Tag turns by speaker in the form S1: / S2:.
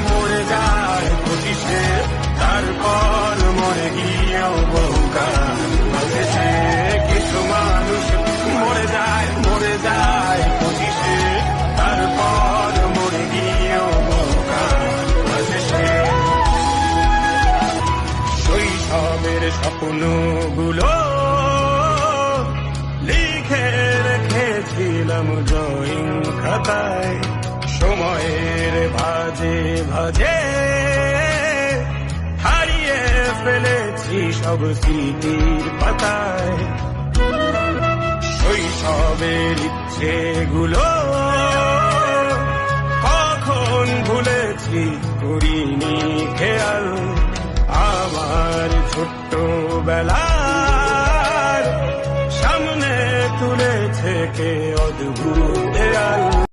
S1: মরে যায় পঁচিশে, তারপর মরে গিয়েও বহুকাল বাঁচেছে। কিছু মানুষ মরে যায় পঁচিশে, তারপর মরে গিয়েও বহুকাল বাঁচেছে। শৈশবের স্বপ্নগুলো লিখে রেখেছিলাম ড্রয়িং খাতায়, সময়ের ভাজে ভাজে হারিয়ে ফেলেছি সব স্মৃতির পাতায়। শৈশবের ইচ্ছেগুলো কখন ভুলেছি করিনি খেয়াল, আমার ছোট্ট বেলার সামনে তুলেছে কে